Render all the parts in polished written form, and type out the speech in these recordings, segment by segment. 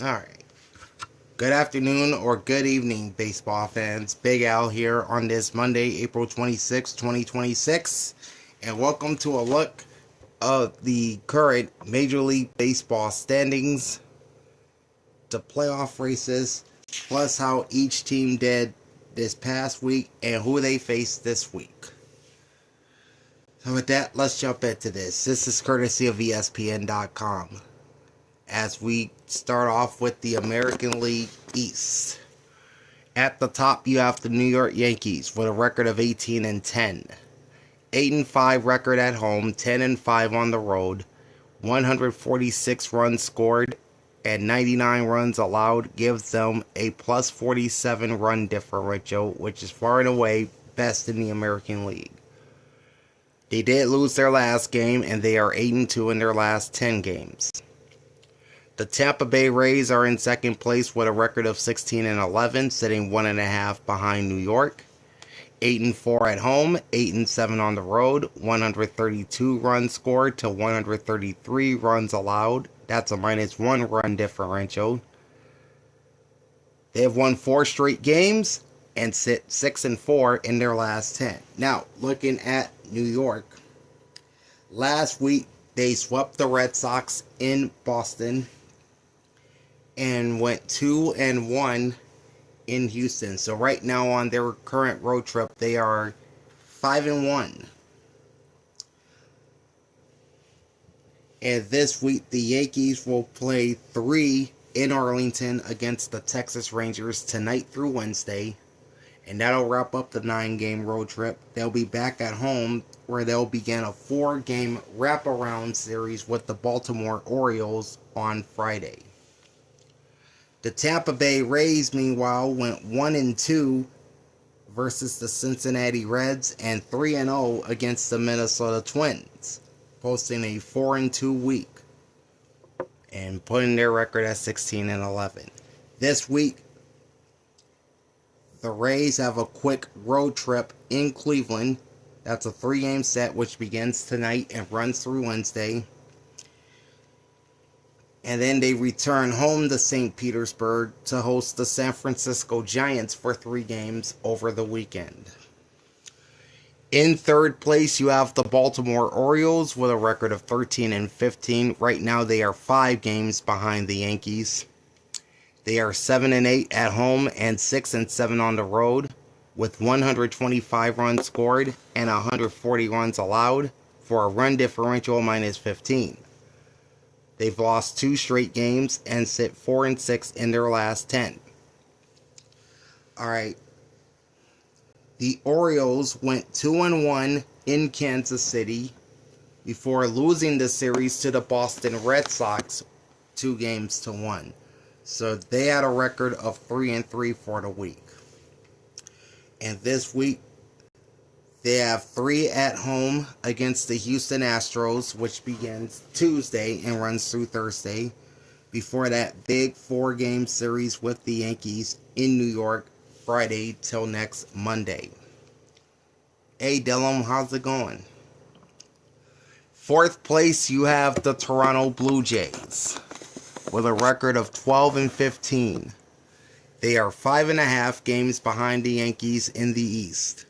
Alright. Good afternoon or good evening, baseball fans. Big Al here on this Monday, April 26, 2026. And welcome to a look of the current Major League Baseball standings, the playoff races, plus how each team did this past week and who they faced this week. So with that, let's jump into this. This is courtesy of ESPN.com. As we start off with the American League East. At the top, you have the New York Yankees with a record of 18-10. 8-5 record at home, 10-5 on the road, 146 runs scored, and 99 runs allowed gives them a plus 47 run differential, which is far and away best in the American League. They did lose their last game, and they are 8-2 in their last 10 games. The Tampa Bay Rays are in second place with a record of 16-11, sitting 1.5 behind New York. 8-4 at home, 8-7 on the road, 132 runs scored to 133 runs allowed. That's a minus 1 run differential. They have won 4 straight games and sit 6-4 in their last 10. Now, looking at New York, last week they swept the Red Sox in Boston and went 2-1 in Houston. So right now on their current road trip, they are 5-1. And this week, the Yankees will play 3 in Arlington against the Texas Rangers tonight through Wednesday. And that'll wrap up the 9-game road trip. They'll be back at home where they'll begin a 4-game wraparound series with the Baltimore Orioles on Friday. The Tampa Bay Rays, meanwhile, went 1-2 versus the Cincinnati Reds and 3-0 against the Minnesota Twins, posting a 4-2 week and putting their record at 16-11. This week, the Rays have a quick road trip in Cleveland. That's a 3-game set which begins tonight and runs through Wednesday. And then they return home to St. Petersburg to host the San Francisco Giants for 3 games over the weekend. In third place, you have the Baltimore Orioles with a record of 13-15. Right now, they are 5 games behind the Yankees. They are 7-8 at home and 6-7 on the road, with 125 runs scored and 140 runs allowed for a run differential minus 15. They've lost 2 straight games and sit 4-6 in their last 10. Alright. The Orioles went 2-1 in Kansas City before losing the series to the Boston Red Sox 2-1. So they had a record of 3-3 for the week. And this week, they have 3 at home against the Houston Astros, which begins Tuesday and runs through Thursday. Before that, big 4-game series with the Yankees in New York, Friday till next Monday. Hey, Dylan, how's it going? Fourth place, you have the Toronto Blue Jays with a record of 12-15. They are 5.5 games behind the Yankees in the East.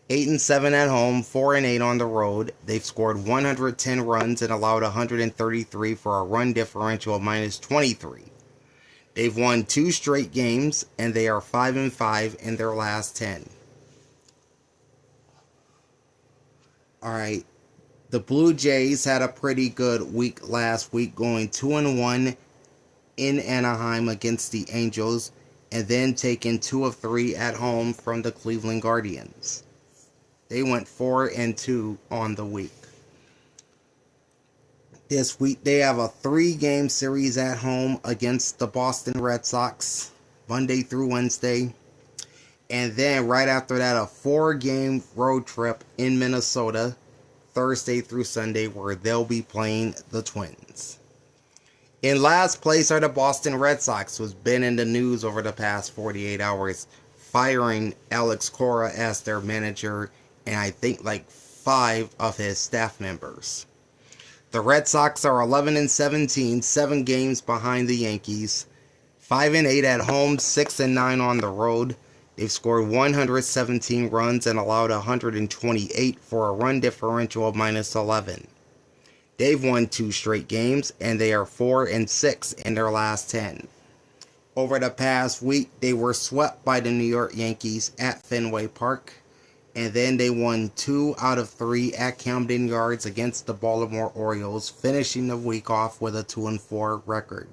8-7 at home, 4-8 on the road. They've scored 110 runs and allowed 133 for a run differential of minus 23. They've won 2 straight games, and they are 5-5 in their last 10. Alright, the Blue Jays had a pretty good week last week, going 2-1 in Anaheim against the Angels, and then taking 2 of 3 at home from the Cleveland Guardians. They went 4-2 on the week. This week, they have a 3-game series at home against the Boston Red Sox, Monday through Wednesday. And then right after that, a 4-game road trip in Minnesota, Thursday through Sunday, where they'll be playing the Twins. In last place are the Boston Red Sox, who's been in the news over the past 48 hours, firing Alex Cora as their manager and I think like 5 of his staff members. The Red Sox are 11-17, 7 games behind the Yankees. 5-8 at home, 6-9 on the road. They've scored 117 runs and allowed 128 for a run differential of -11. They've won 2 straight games, and they are 4-6 in their last 10. Over the past week, they were swept by the New York Yankees at Fenway Park, and then they won 2 out of 3 at Camden Yards against the Baltimore Orioles, finishing the week off with a 2-4 record.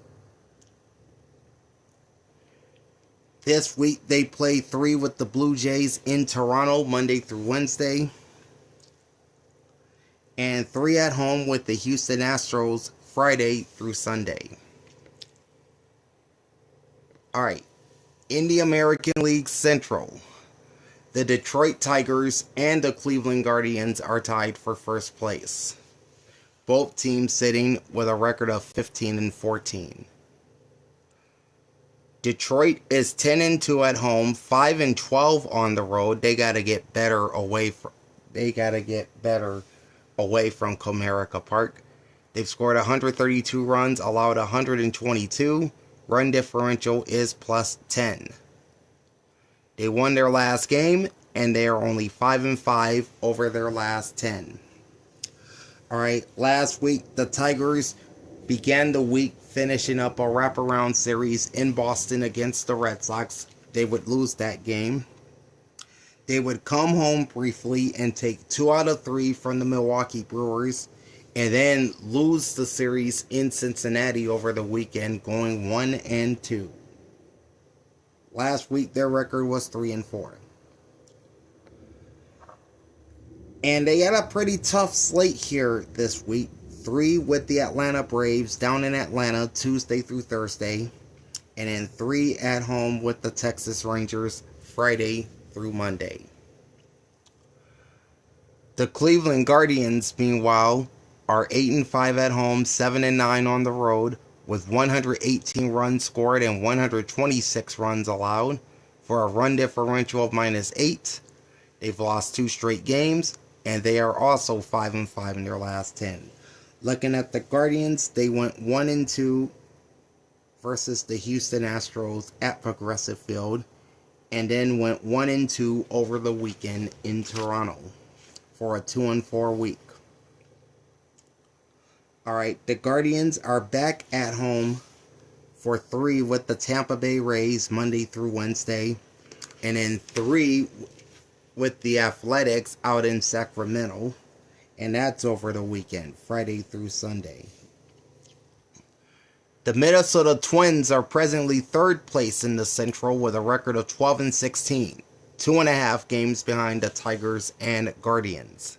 This week, they play 3 with the Blue Jays in Toronto, Monday through Wednesday, and 3 at home with the Houston Astros, Friday through Sunday. Alright, in the American League Central, the Detroit Tigers and the Cleveland Guardians are tied for first place. Both teams sitting with a record of 15-14. Detroit is 10-2 at home, 5-12 on the road. They gotta get better away from Comerica Park. They've scored 132 runs, allowed 122. Run differential is +10. They won their last game, and they are only 5-5 over their last 10. Alright, last week the Tigers began the week finishing up a wraparound series in Boston against the Red Sox. They would lose that game. They would come home briefly and take 2 out of 3 from the Milwaukee Brewers, and then lose the series in Cincinnati over the weekend, going 1-2. Last week, their record was 3-4. And they had a pretty tough slate here this week. 3 with the Atlanta Braves down in Atlanta Tuesday through Thursday, and then 3 at home with the Texas Rangers Friday through Monday. The Cleveland Guardians, meanwhile, are 8-5 at home, 7-9 on the road, with 118 runs scored and 126 runs allowed for a run differential of -8. They've lost 2 straight games, and they are also 5-5 in their last 10. Looking at the Guardians, they went 1-2 versus the Houston Astros at Progressive Field, and then went 1-2 over the weekend in Toronto for a 2-4 week. Alright, the Guardians are back at home for 3 with the Tampa Bay Rays Monday through Wednesday, and then 3 with the Athletics out in Sacramento, and that's over the weekend, Friday through Sunday. The Minnesota Twins are presently 3rd place in the Central with a record of 12-16, 2.5 games behind the Tigers and Guardians.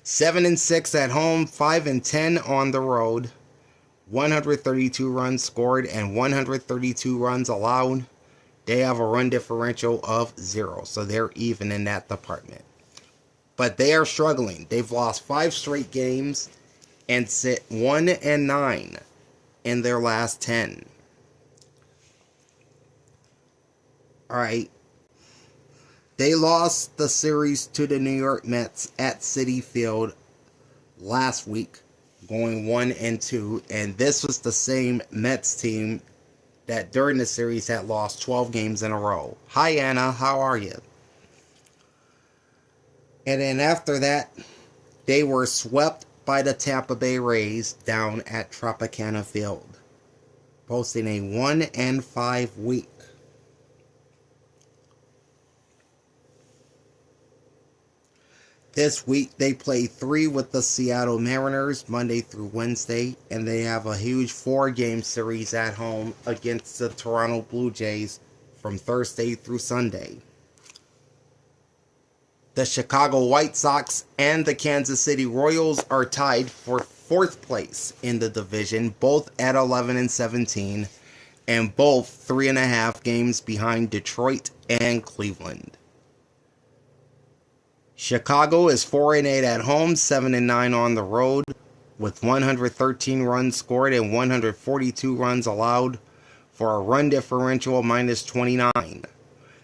7-6 at home, 5-10 on the road, 132 runs scored and 132 runs allowed. They have a run differential of 0, so they're even in that department. But they are struggling. They've lost 5 straight games and sit 1-9 in their last 10. Alright. They lost the series to the New York Mets at Citi Field last week, going 1-2, and this was the same Mets team that during the series had lost 12 games in a row. Hi Anna, how are you? And then after that, they were swept by the Tampa Bay Rays down at Tropicana Field, posting a 1-5 week. This week, they play 3 with the Seattle Mariners Monday through Wednesday, and they have a huge 4-game series at home against the Toronto Blue Jays from Thursday through Sunday. The Chicago White Sox and the Kansas City Royals are tied for 4th place in the division, both at 11-17, and both 3.5 games behind Detroit and Cleveland. Chicago is 4-8 at home, 7-9 on the road, with 113 runs scored and 142 runs allowed for a run differential of -29.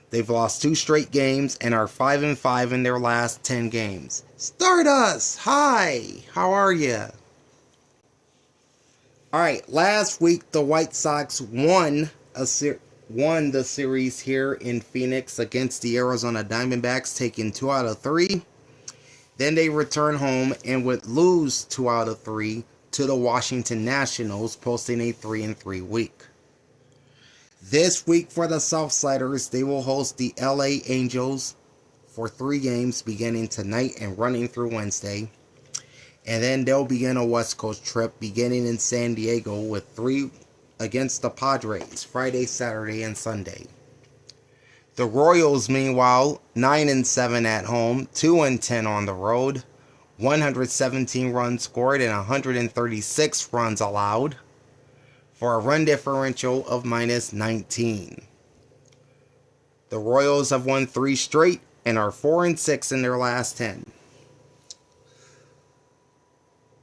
They've lost 2 straight games and are 5-5 in their last 10 games. Stardust! Hi! How are you? Alright, last week the White Sox won won the series here in Phoenix against the Arizona Diamondbacks, taking 2 out of 3. Then they return home and would lose 2 out of 3 to the Washington Nationals, posting a 3-3 week. This week for the Southsiders, they will host the LA Angels for 3 games beginning tonight and running through Wednesday. And then they'll begin a West Coast trip beginning in San Diego with 3 against the Padres, Friday, Saturday, and Sunday. The Royals, meanwhile, 9-7 at home, 2-10 on the road, 117 runs scored and 136 runs allowed, for a run differential of -19. The Royals have won 3 straight and are 4-6 in their last 10.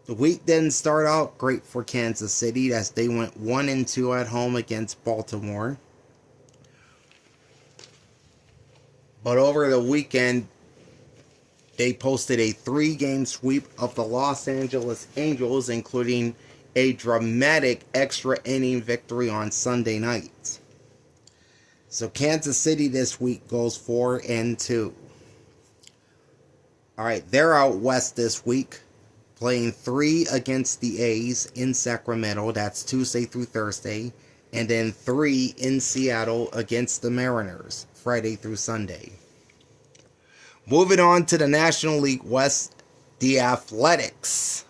The week didn't start out great for Kansas City as they went 1-2 at home against Baltimore. But over the weekend, they posted a 3-game sweep of the Los Angeles Angels, including a dramatic extra inning victory on Sunday night. So Kansas City this week goes 4-2. Alright, they're out west this week, playing 3 against the A's in Sacramento. That's Tuesday through Thursday. And then 3 in Seattle against the Mariners, Friday through Sunday. Moving on to the National League West, the Athletics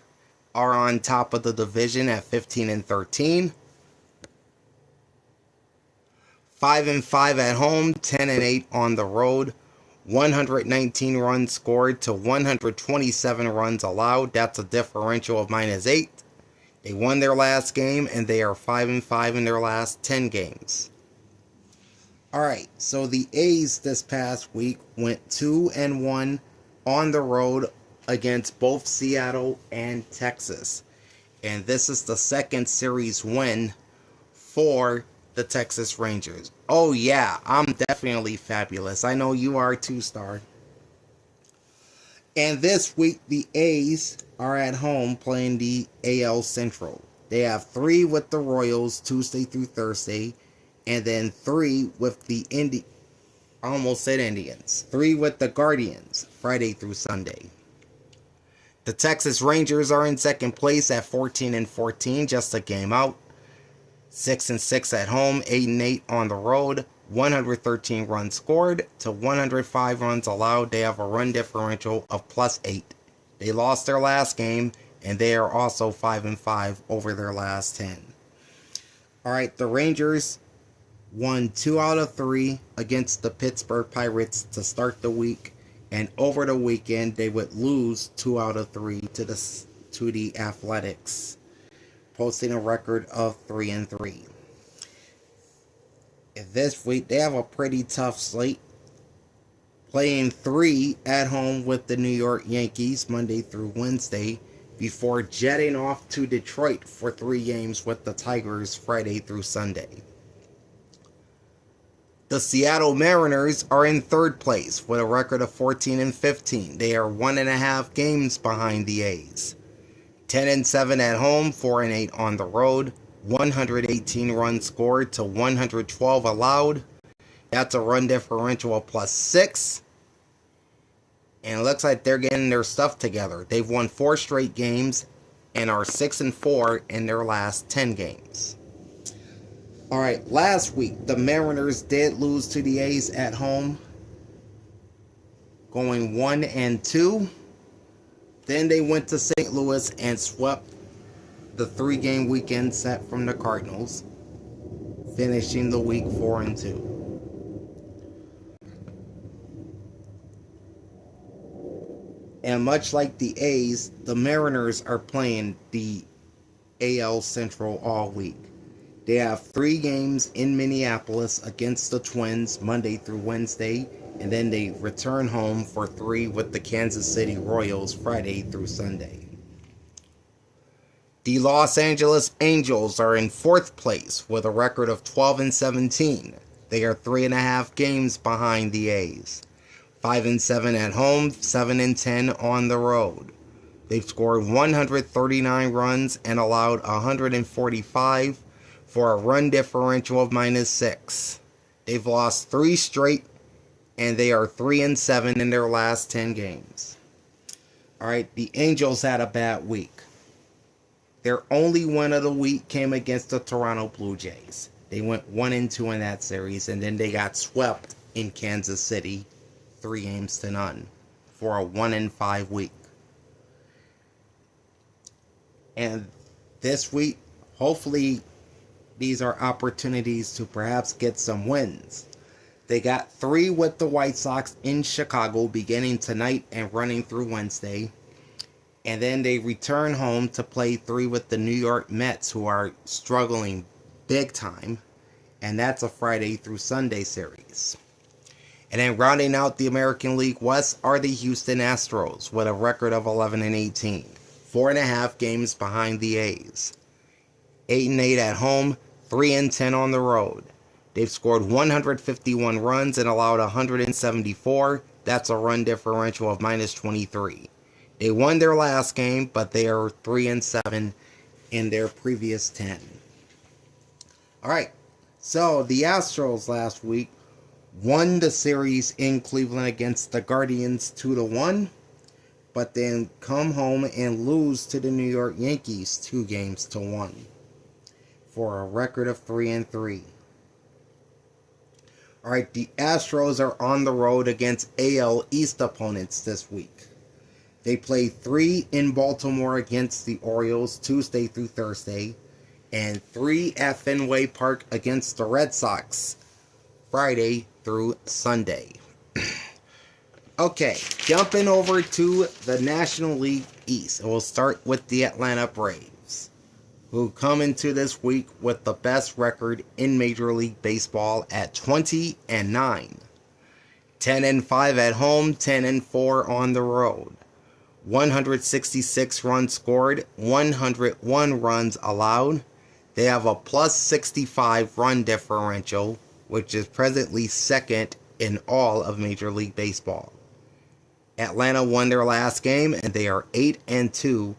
are on top of the division at 15-13. 5-5 at home, 10-8 on the road. 119 runs scored to 127 runs allowed. That's a differential of -8. They won their last game and they are 5-5 in their last 10 games. Alright, so the A's this past week went 2-1 on the road against both Seattle and Texas. And this is the second series win for the Texas Rangers. Oh yeah, I'm definitely fabulous. I know you are too, Star. And this week the A's are at home playing the AL Central. They have 3 with the Royals Tuesday through Thursday, and then 3 with the I almost said Indians. 3 with the Guardians Friday through Sunday. The Texas Rangers are in second place at 14-14, just a game out. 6-6 at home, 8-8 on the road, 113 runs scored to 105 runs allowed. They have a run differential of +8. They lost their last game, and they are also 5-5 over their last 10. Alright, the Rangers won 2 out of 3 against the Pittsburgh Pirates to start the week. And over the weekend, they would lose 2 out of 3 to the Athletics, posting a record of 3-3. This week, they have a pretty tough slate, playing 3 at home with the New York Yankees Monday through Wednesday, before jetting off to Detroit for 3 games with the Tigers Friday through Sunday. The Seattle Mariners are in third place with a record of 14-15. They are 1.5 games behind the A's. 10-7 at home, 4-8 on the road. 118 runs scored to 112 allowed. That's a run differential of +6. And it looks like they're getting their stuff together. They've won 4 straight games and are 6-4 in their last 10 games. Alright, last week, the Mariners did lose to the A's at home, going 1-2. Then they went to St. Louis and swept the 3-game weekend set from the Cardinals, finishing the week 4-2. And much like the A's, the Mariners are playing the AL Central all week. They have 3 games in Minneapolis against the Twins Monday through Wednesday, and then they return home for 3 with the Kansas City Royals Friday through Sunday. The Los Angeles Angels are in 4th place with a record of 12-17. They are 3.5 games behind the A's. 5-7 at home, 7-10 on the road. They've scored 139 runs and allowed 145 for a run differential of -6. They've lost 3 straight, and they are 3-7 in their last 10 games. All right, the Angels had a bad week. Their only win of the week came against the Toronto Blue Jays. They went 1-2 in that series, and then they got swept in Kansas City 3-0 for a 1-5 week. And this week, hopefully, these are opportunities to perhaps get some wins. They got 3 with the White Sox in Chicago beginning tonight and running through Wednesday. And then they return home to play 3 with the New York Mets, who are struggling big time. And that's a Friday through Sunday series. And then rounding out the American League West are the Houston Astros with a record of 11-18. 4.5 games behind the A's. 8-8 at home, 3-10 on the road. They've scored 151 runs and allowed 174. That's a run differential of -23. They won their last game, but they are 3-7 in their previous 10. All right, so the Astros last week won the series in Cleveland against the Guardians 2-1, but then come home and lose to the New York Yankees 2-1 for a record of 3-3. All right, the Astros are on the road against AL East opponents this week. They play 3 in Baltimore against the Orioles Tuesday through Thursday, and 3 at Fenway Park against the Red Sox Friday through Sunday. Okay, jumping over to the National League East, and we'll start with the Atlanta Braves, who come into this week with the best record in Major League Baseball at 20-9. 10-5 at home, 10-4 on the road. 166 runs scored, 101 runs allowed. They have a +65 run differential, which is presently second in all of Major League Baseball. Atlanta won their last game, and they are 8-2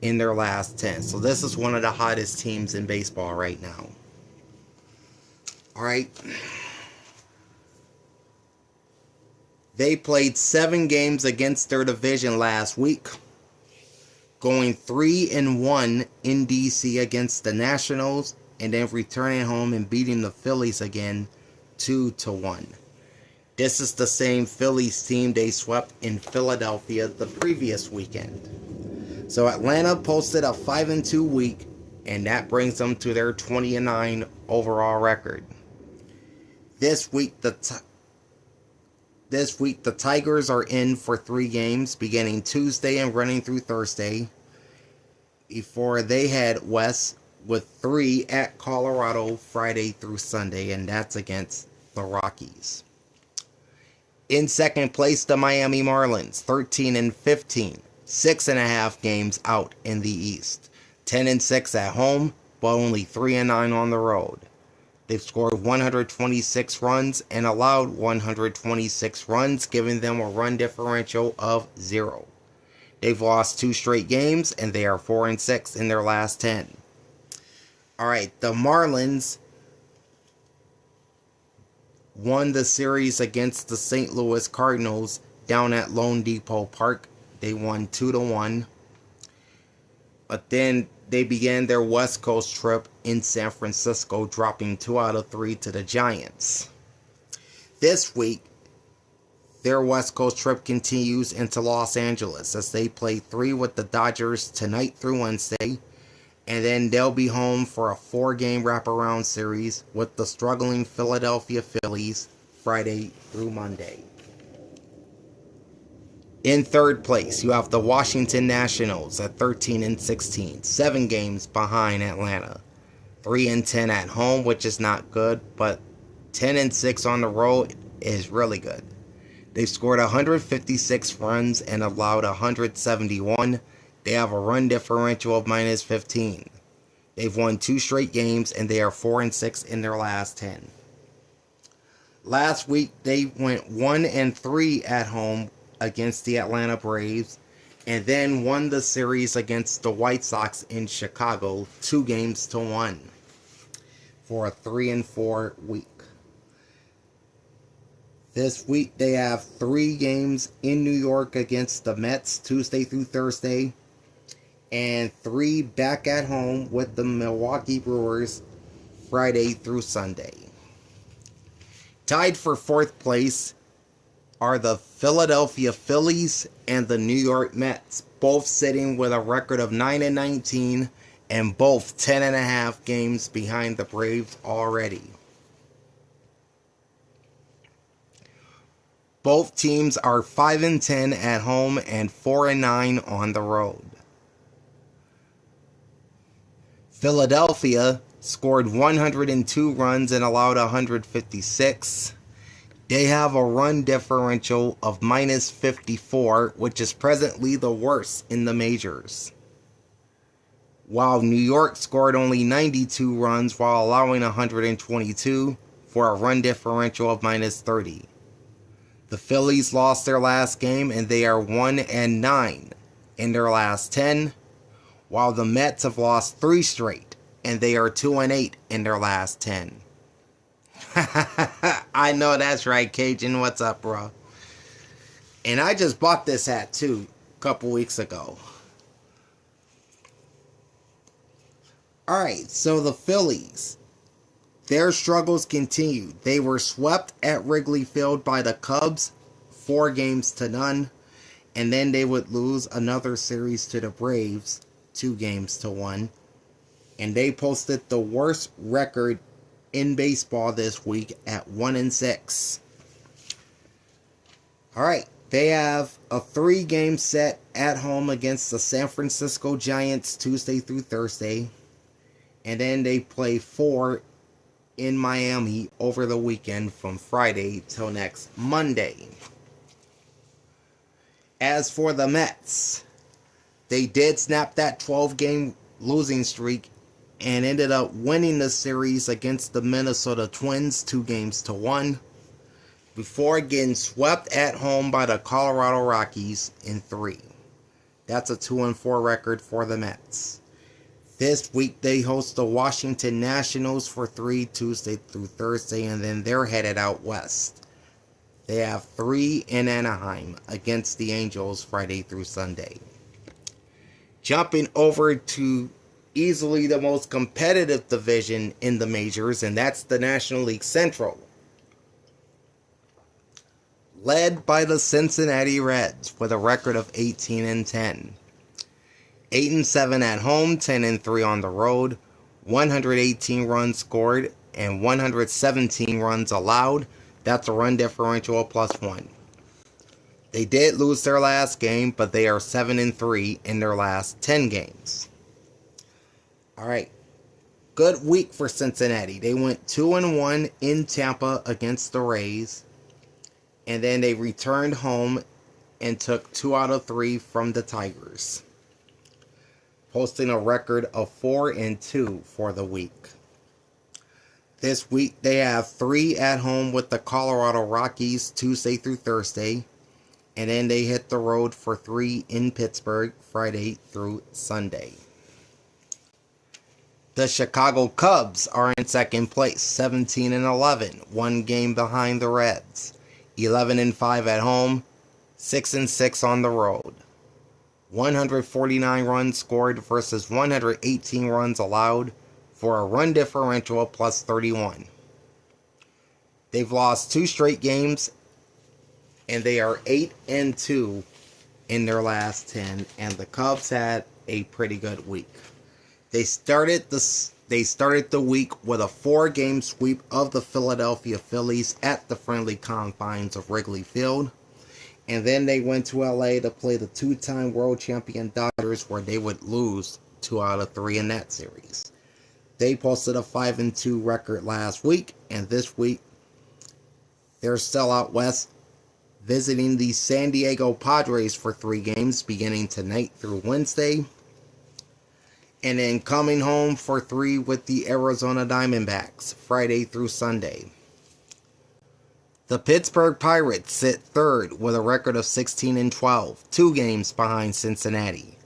in their last 10. So this is one of the hottest teams in baseball right now. All right. They played 7 games against their division last week, going 3-1 in DC against the Nationals, and then returning home and beating the Phillies again 2-1. This is the same Phillies team they swept in Philadelphia the previous weekend. So Atlanta posted a 5-2 week, and that brings them to their 20-9 overall record. This week the Tigers are in for 3 games, beginning Tuesday and running through Thursday, before they head west with 3 at Colorado Friday through Sunday, and that's against the Rockies. In second place, the Miami Marlins, 13-15, 6.5 games out in the East, 10-6 at home, but only 3-9 on the road. They've scored 126 runs and allowed 126 runs, giving them a run differential of 0. They've lost 2 straight games, and they are 4-6 in their last 10. All right, the Marlins won the series against the St. Louis Cardinals down at Lone Depot Park. They won 2-1. But then they began their West Coast trip in San Francisco, dropping 2 out of 3 to the Giants. This week, their West Coast trip continues into Los Angeles as they play 3 with the Dodgers tonight through Wednesday. And then they'll be home for a 4-game wraparound series with the struggling Philadelphia Phillies Friday through Monday. In third place, you have the Washington Nationals at 13-16, 7 games behind Atlanta. 3-10 at home, which is not good, but 10-6 on the road is really good. They've scored 156 runs and allowed 171. They have a run differential of -15. They've won 2 straight games, and they are 4-6 in their last 10. Last week, they went 1-3 at home against the Atlanta Braves, and then won the series against the White Sox in Chicago 2-1. for a 3-4 week. This week they have 3 games in New York against the Mets Tuesday through Thursday, and 3 back at home with the Milwaukee Brewers Friday through Sunday. Tied for 4th place are the Philadelphia Phillies and the New York Mets, both sitting with a record of 9-19 and both 10.5 games behind the Braves already. Both teams are 5-10 at home and 4-9 on the road. Philadelphia scored 102 runs and allowed 156. They have a run differential of minus 54, which is presently the worst in the majors. While New York scored only 92 runs while allowing 122 for a run differential of minus 30. The Phillies lost their last game and they are 1-9 in their last 10, while the Mets have lost 3 straight and they are 2-8 in their last 10. I know that's right, Cajun. What's up, bro? And I just bought this hat too a couple weeks ago. Alright, so the Phillies, their struggles continue. They were swept at Wrigley Field by the Cubs 4-0, and then they would lose another series to the Braves 2-1, and they posted the worst record in baseball this week at 1-6. Alright, they have a 3-game set at home against the San Francisco Giants Tuesday through Thursday, and then they play 4 in Miami over the weekend from Friday till next Monday. As for the Mets, they did snap that 12-game losing streak and ended up winning the series against the Minnesota Twins 2-1 before getting swept at home by the Colorado Rockies in 3. That's a 2-4 record for the Mets. This week they host the Washington Nationals for 3 Tuesday through Thursday, and then they're headed out west. They have 3 in Anaheim against the Angels Friday through Sunday. Jumping over to easily the most competitive division in the majors, and that's the National League Central. Led by the Cincinnati Reds with a record of 18-10. 8-7 at home, 10-3 on the road, 118 runs scored, and 117 runs allowed. That's a run differential of +1. They did lose their last game, but they are 7-3 in their last 10 games. Alright, good week for Cincinnati. They went 2-1 in Tampa against the Rays, and then they returned home and took 2 out of 3 from the Tigers, posting a record of 4-2 for the week. This week they have 3 at home with the Colorado Rockies Tuesday through Thursday, and then they hit the road for 3 in Pittsburgh Friday through Sunday. The Chicago Cubs are in second place, 17-11, 1 game behind the Reds, 11-5 at home, 6-6 on the road. 149 runs scored versus 118 runs allowed for a run differential of +31. They've lost 2 straight games, and they are 8-2 in their last 10, and the Cubs had a pretty good week. They started the week with a 4-game sweep of the Philadelphia Phillies at the friendly confines of Wrigley Field. And then they went to LA to play the 2-time world champion Dodgers, where they would lose 2 out of 3 in that series. They posted a 5-2 record last week, and this week they're still out west visiting the San Diego Padres for 3 games beginning tonight through Wednesday, and then coming home for 3 with the Arizona Diamondbacks Friday through Sunday. The Pittsburgh Pirates sit 3rd with a record of 16-12, 2 games behind Cincinnati.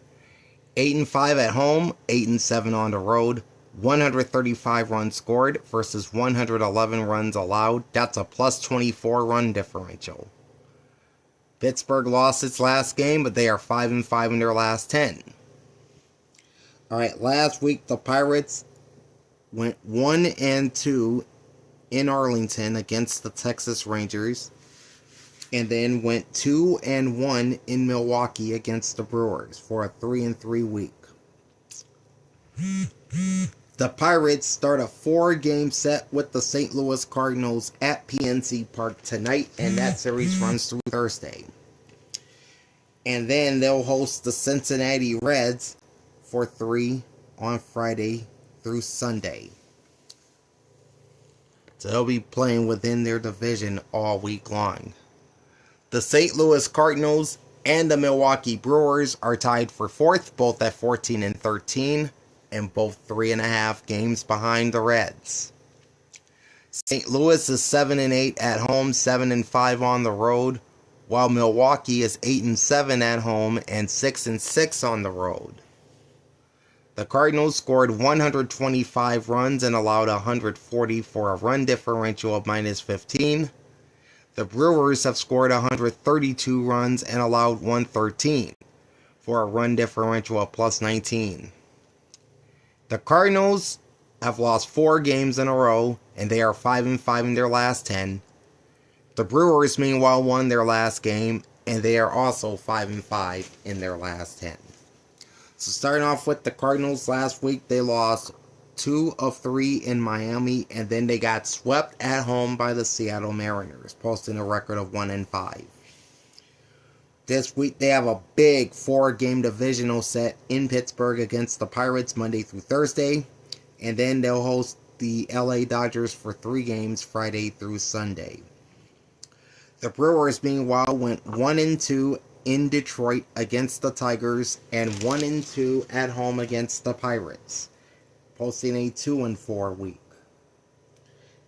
8-5 at home, 8-7 on the road, 135 runs scored versus 111 runs allowed. That's a plus 24 run differential. Pittsburgh lost its last game, but they are 5-5 in their last 10. Alright, last week the Pirates went 1-2 in Arlington against the Texas Rangers, and then went 2-1 in Milwaukee against the Brewers for a 3-3 week. The Pirates start a 4-game set with the St. Louis Cardinals at PNC Park tonight, and that series runs through Thursday. And then they'll host the Cincinnati Reds for 3 on Friday through Sunday. So they'll be playing within their division all week long. The St. Louis Cardinals and the Milwaukee Brewers are tied for 4th, both at 14-13, and both 3.5 games behind the Reds. St. Louis is 7-8 at home, 7-5 on the road, while Milwaukee is 8-7 at home and 6-6 on the road. The Cardinals scored 125 runs and allowed 140 for a run differential of -15. The Brewers have scored 132 runs and allowed 113 for a run differential of +19. The Cardinals have lost 4 games in a row, and they are 5-5 in their last 10. The Brewers, meanwhile, won their last game, and they are also 5-5 in their last 10. So starting off with the Cardinals last week, they lost 2 of 3 in Miami, and then they got swept at home by the Seattle Mariners, posting a record of 1-5. This week they have a big 4-game divisional set in Pittsburgh against the Pirates Monday through Thursday, and then they'll host the LA Dodgers for 3 games Friday through Sunday. The Brewers, meanwhile, went 1-2 in Detroit against the Tigers and 1-2 at home against the Pirates, posting a 2-4 week.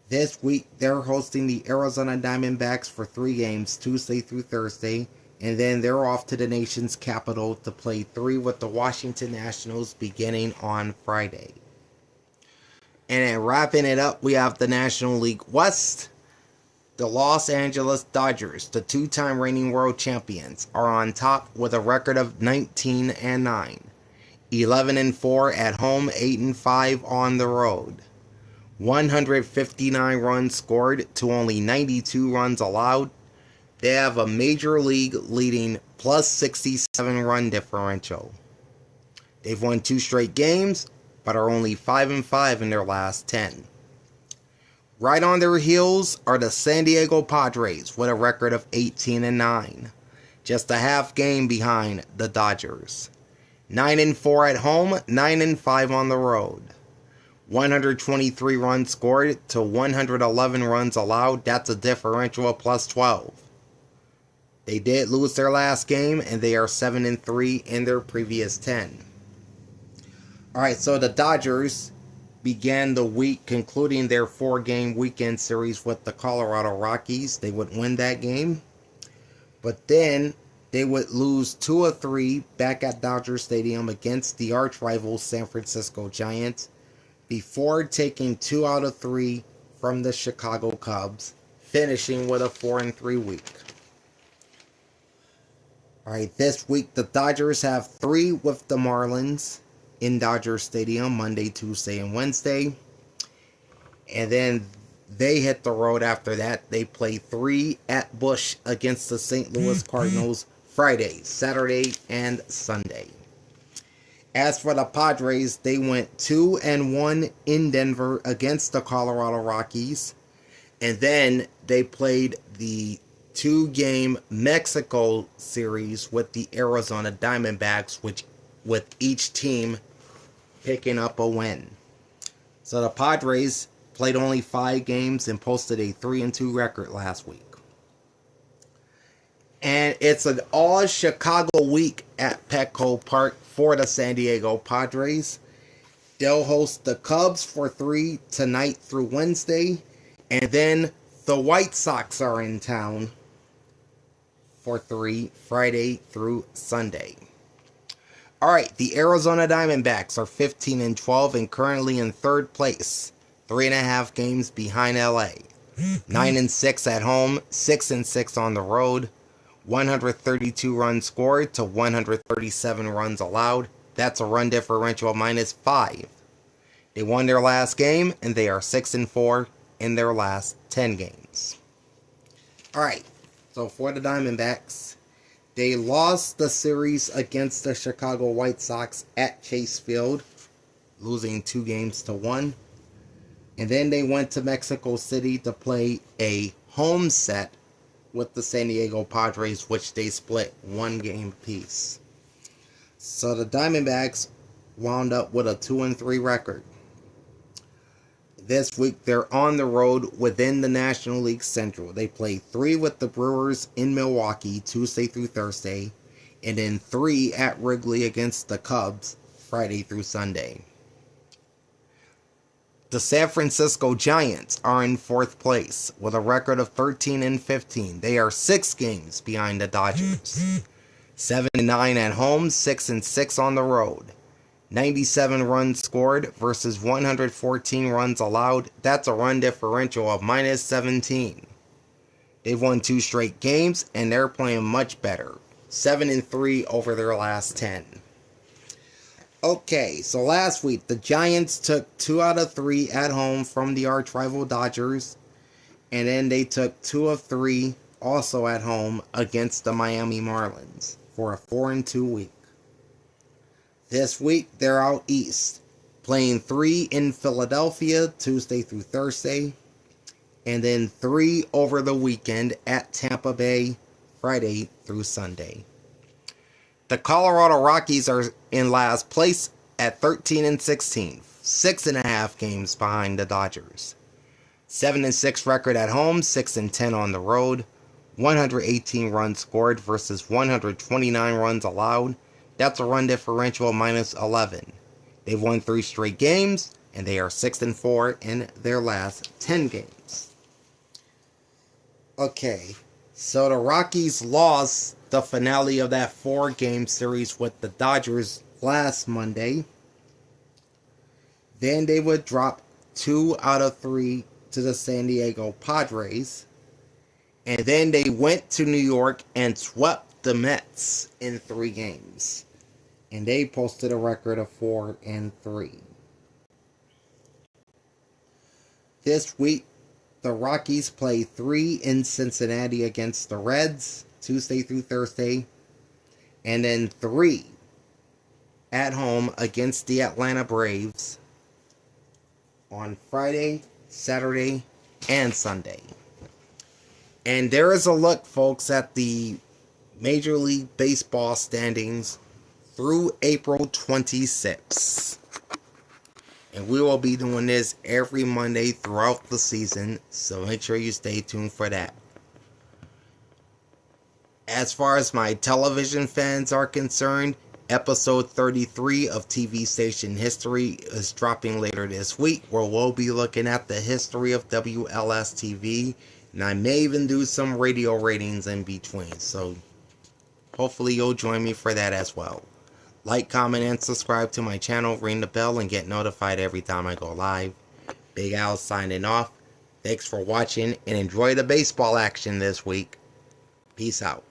This week, they're hosting the Arizona Diamondbacks for 3 games, Tuesday through Thursday, and then they're off to the nation's capital to play 3 with the Washington Nationals beginning on Friday. And then wrapping it up, we have the National League West. The Los Angeles Dodgers, the 2-time reigning world champions, are on top with a record of 19-9. 11-4 at home, 8-5 on the road. 159 runs scored to only 92 runs allowed. They have a major league leading +67 run differential. They've won 2 straight games, but are only 5-5 in their last 10. Right on their heels are the San Diego Padres with a record of 18-9, just a half game behind the Dodgers. 9-4 at home, 9-5 on the road. 123 runs scored to 111 runs allowed. That's a differential of +12. They did lose their last game, and they are 7-3 in their previous 10. Alright, so the Dodgers began the week concluding their 4-game weekend series with the Colorado Rockies. They would win that game, but then they would lose 2 of 3 back at Dodger Stadium against the arch rival San Francisco Giants before taking 2 out of 3 from the Chicago Cubs, finishing with a 4-3 week. Alright, this week the Dodgers have 3 with the Marlins in Dodger Stadium Monday, Tuesday, and Wednesday. And then they hit the road after that. They play 3 at Busch against the St. Louis Cardinals Friday, Saturday, and Sunday. As for the Padres, they went 2-1 in Denver against the Colorado Rockies. And then they played the 2-game Mexico series with the Arizona Diamondbacks, with each team picking up a win. So the Padres played only 5 games and posted a 3-2 record last week. And it's an all-Chicago week at Petco Park for the San Diego Padres. They'll host the Cubs for 3 tonight through Wednesday. And then the White Sox are in town for 3 Friday through Sunday. Alright, the Arizona Diamondbacks are 15-12 and currently in third place. 3.5 games behind LA. 9-6 at home, 6-6 on the road. 132 runs scored to 137 runs allowed. That's a run differential of -5. They won their last game and they are 6-4 in their last 10 games. Alright, so for the Diamondbacks, they lost the series against the Chicago White Sox at Chase Field, losing 2-1. And then they went to Mexico City to play a home set with the San Diego Padres, which they split 1 game apiece. So the Diamondbacks wound up with a 2-3 record. This week they're on the road within the National League Central. They play 3 with the Brewers in Milwaukee Tuesday through Thursday, and then 3 at Wrigley against the Cubs Friday through Sunday. The San Francisco Giants are in 4th place with a record of 13-15. They are 6 games behind the Dodgers. 7-9 at home, 6-6 on the road. 97 runs scored versus 114 runs allowed. That's a run differential of -17. They've won 2 straight games and they're playing much better. 7-3 over their last 10. Okay, so last week the Giants took 2 out of 3 at home from the arch rival Dodgers, and then they took 2 of 3 also at home against the Miami Marlins for a 4-2 week. This week they're out east, playing 3 in Philadelphia Tuesday through Thursday, and then 3 over the weekend at Tampa Bay Friday through Sunday. The Colorado Rockies are in last place at 13-16, 6.5 games behind the Dodgers. 7-6 record at home, 6-10 on the road. 118 runs scored versus 129 runs allowed. That's a run differential of -11. They've won 3 straight games, and they are 6-4 in their last 10 games. Okay, so the Rockies lost the finale of that 4-game series with the Dodgers last Monday. Then they would drop 2 out of 3 to the San Diego Padres. And then they went to New York and swept the Mets in 3 games. And they posted a record of 4-3. This week, the Rockies play 3 in Cincinnati against the Reds, Tuesday through Thursday. And then 3 at home against the Atlanta Braves on Friday, Saturday, and Sunday. And there is a look, folks, at the Major League Baseball standings through April 26th. And we will be doing this every Monday throughout the season, so make sure you stay tuned for that. As far as my television fans are concerned, episode 33 of TV Station History is dropping later this week, where we'll be looking at the history of WLS-TV, and I may even do some radio ratings in between, so hopefully you'll join me for that as well. Like, comment, and subscribe to my channel, ring the bell, and get notified every time I go live. Big Al signing off. Thanks for watching, and enjoy the baseball action this week. Peace out.